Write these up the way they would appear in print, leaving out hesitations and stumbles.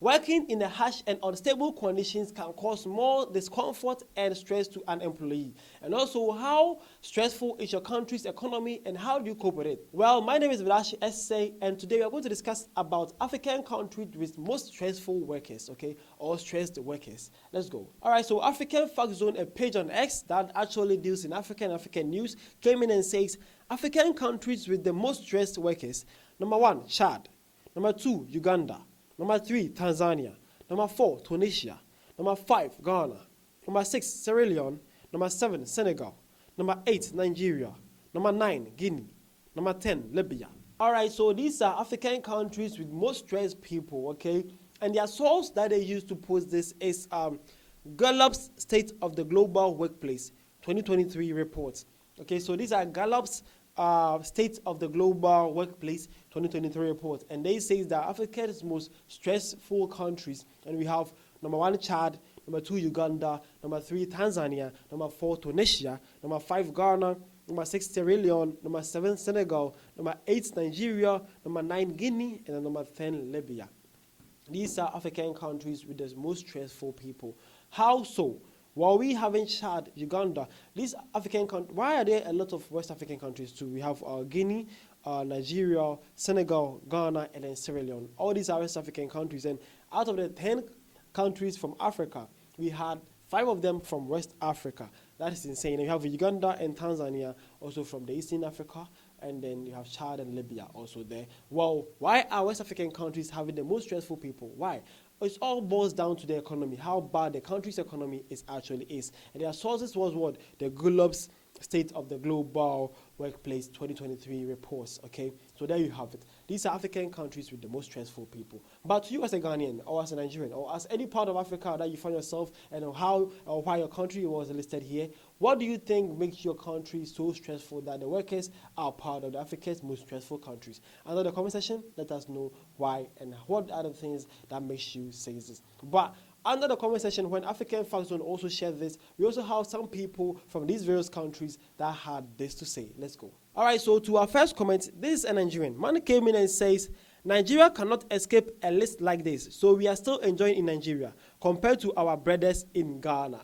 Working in the harsh and unstable conditions can cause more discomfort and stress to an employee. And also, how stressful is your country's economy and how do you cope with it? Well, my name is Vilashi Essay, and today we are going to discuss about African countries with most stressful workers, okay, or stressed workers. Let's go. All right, so African Fact Zone, a page on X that actually deals in African news, came in and says African countries with the most stressed workers. Number 1, Chad. Number 2, Uganda. Number 3, Tanzania. Number 4, Tunisia. Number 5, Ghana. Number 6, Sierra Leone. Number 7, Senegal. Number 8, Nigeria. Number 9, Guinea. Number 10, Libya. All right, so these are African countries with most stressed people, okay? And their source that they use to post this is Gallup's State of the Global Workplace 2023 report. Okay, so these are Gallup's State of the Global Workplace 2023 report, and they say that Africa's most stressful countries, and we have number 1, Chad, number 2, Uganda, number 3, Tanzania, number 4, Tunisia, number 5, Ghana, number 6, Sierra Leone, number 7, Senegal, number 8, Nigeria, number 9, Guinea, and then number 10, Libya. These are African countries with the most stressful people. How so? While we haven't Chad, Uganda, these African countries, why are there a lot of West African countries too? We have Guinea, Nigeria, Senegal, Ghana, and then Sierra Leone. All these are West African countries. And out of the 10 countries from Africa, we had 5 of them from West Africa. That is insane. And you have Uganda and Tanzania also from the Eastern Africa. And then you have Chad and Libya also there. Well, why are West African countries having the most stressful people? Why? It all boils down to the economy, how bad the country's economy actually is. And their sources was what? The Gallup's State of the Global Workplace 2023 reports, okay? So there you have it. These are African countries with the most stressful people. But to you as a Ghanaian, or as a Nigerian, or as any part of Africa that you find yourself, and how or why your country was listed here, what do you think makes your country so stressful that the workers are part of the Africa's most stressful countries? Under the comment section, let us know why and what are the things that makes you say this. But under the comment section, when African Fact Zone also shared this, we also have some people from these various countries that had this to say. Let's go. All right, so to our first comment, this is a Nigerian. Man came in and says, Nigeria cannot escape a list like this, so we are still enjoying in Nigeria compared to our brothers in Ghana.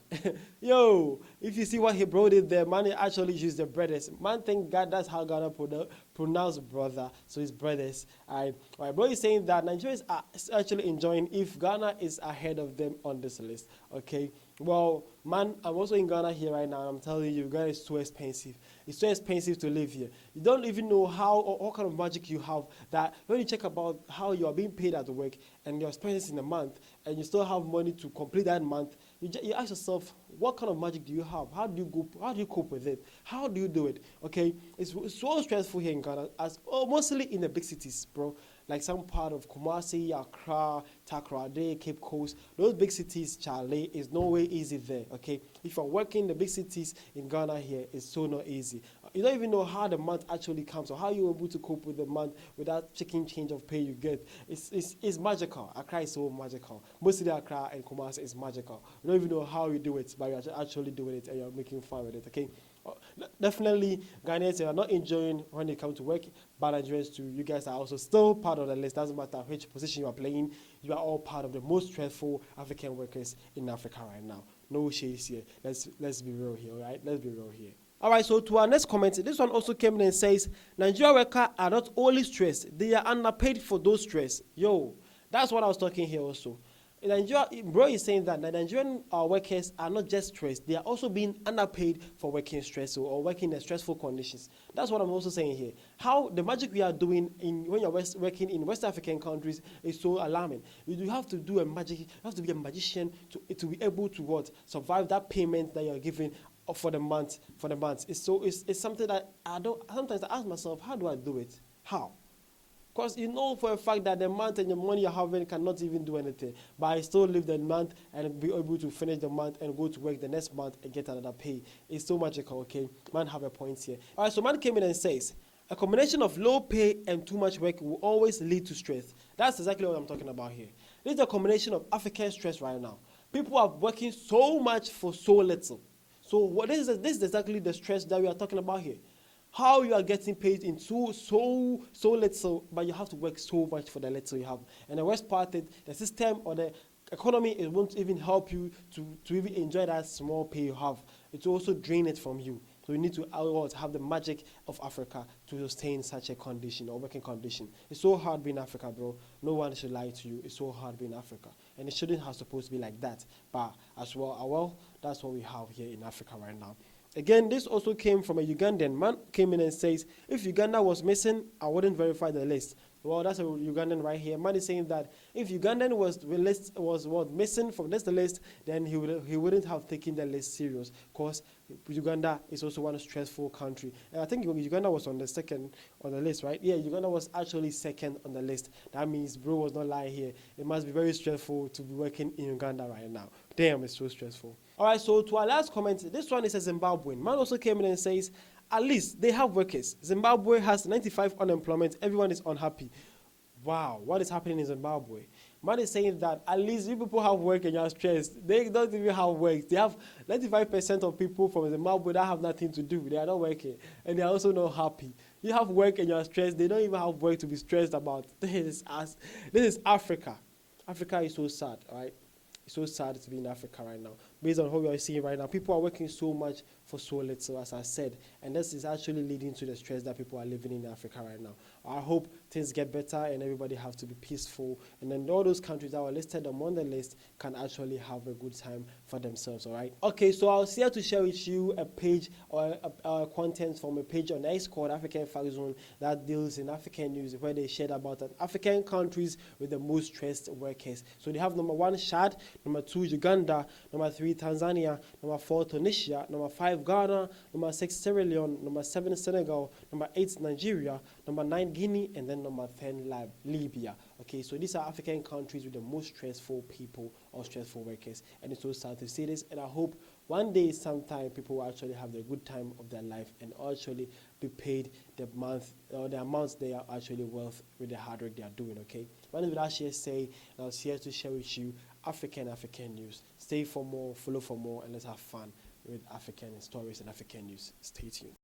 Yo, if you see what he brought it there, man actually used the brothers. Man think God, that's how Ghana pronounce brother, so it's brothers. All right, bro is saying that Nigerians are actually enjoying if Ghana is ahead of them on this list, okay? Well, man, I'm also in Ghana here right now, and I'm telling you, Ghana is too expensive. It's so expensive to live here. You don't even know how or what kind of magic you have that when you check about how you are being paid at work and your expenses in a month, and you still have money to complete that month, you ask yourself, what kind of magic do you have? How do you cope with it? How do you do it? Okay, it's so stressful here in Ghana, mostly in the big cities, bro. Like some part of Kumasi, Accra, Takoradi, Cape Coast, those big cities, Charlie, is no way easy there, okay? If you're working in the big cities in Ghana here, it's so not easy. You don't even know how the month actually comes or how you're able to cope with the month without checking change of pay you get. It's magical. Accra is so magical. Mostly Accra and Kumasi is magical. You don't even know how you do it, but you're actually doing it and you're making fun with it, okay? Definitely, Ghanaians are not enjoying when they come to work, but Nigerians too. You guys are also still part of the list. Doesn't matter which position you are playing, you are all part of the most stressful African workers in Africa right now. No shades here. Let's be real here, all right? Let's be real here. All right, so to our next comment, this one also came in and says, Nigerian workers are not only stressed, they are underpaid for those stress. Yo, that's what I was talking here also. In Nigeria, bro is saying that the Nigerian workers are not just stressed, they are also being underpaid for working stress or working in stressful conditions. That's what I'm also saying here. How the magic we are doing when you're working in West African countries is so alarming. You have to do a magic, you have to be a magician to be able to survive that payment that you're giving for the month. It's something that sometimes I ask myself, how do I do it? How? Because you know for a fact that the month and the money you're having cannot even do anything. But I still live the month and be able to finish the month and go to work the next month and get another pay. It's so magical, okay? Man have a point here. All right, so man came in and says, a combination of low pay and too much work will always lead to stress. That's exactly what I'm talking about here. This is a combination of African stress right now. People are working so much for so little. So this is exactly the stress that we are talking about here. how you are getting paid in so little, but you have to work so much for the little you have. And the worst part is the system or the economy, it won't even help you to even enjoy that small pay you have. It will also drain it from you. So we need to have the magic of Africa to sustain such a condition or working condition. It's so hard being Africa, bro. No one should lie to you. It's so hard being Africa. And it shouldn't have supposed to be like that. But as well, that's what we have here in Africa right now. Again, this also came from a Ugandan man, came in and says, if Uganda was missing, I wouldn't verify the list. Well, that's a Ugandan right here. Man is saying that if Ugandan was missing from this list, then he wouldn't have taken the list serious, because Uganda is also one stressful country. And I think Uganda was on the second on the list, right? Yeah, Uganda was actually second on the list. That means bro was not lying here. It must be very stressful to be working in Uganda right now. Damn, it's so stressful. All right, so to our last comment, this one is a Zimbabwean. Man also came in and says, at least they have workers. Zimbabwe has 95 unemployment. Everyone is unhappy. Wow, what is happening in Zimbabwe? Man is saying that at least you people have work and you are stressed. They don't even have work. They have 95% of people from Zimbabwe that have nothing to do. They are not working. And they are also not happy. You have work and you are stressed. They don't even have work to be stressed about. This is Africa. Africa is so sad, right? It's so sad to be in Africa right now. Based on what we are seeing right now, people are working so much for so little, as I said. And this is actually leading to the stress that people are living in Africa right now. I hope things get better and everybody have to be peaceful. And then all those countries that were listed on the list can actually have a good time for themselves, all right? Okay, so I was here to share with you a page or content from a page on X called African Fact Zone that deals in African news, where they shared about African countries with the most stressed workers. So they have number 1, Chad, number 2, Uganda, number 3, Tanzania, number 4, Tunisia, number 5, Ghana, number 6, Sierra Leone, number 7, Senegal, number 8, Nigeria, number 9, Guinea, and then number 10, Libya. Okay, so these are African countries with the most stressful people or stressful workers, and it's so sad to see this, and I hope one day, sometime, people will actually have the good time of their life and actually be paid the amounts they are actually worth with the hard work they are doing, okay? My name is Vidashie Say, and I was here to share with you African news. Stay for more, follow for more, and let's have fun with African stories and African news. Stay tuned.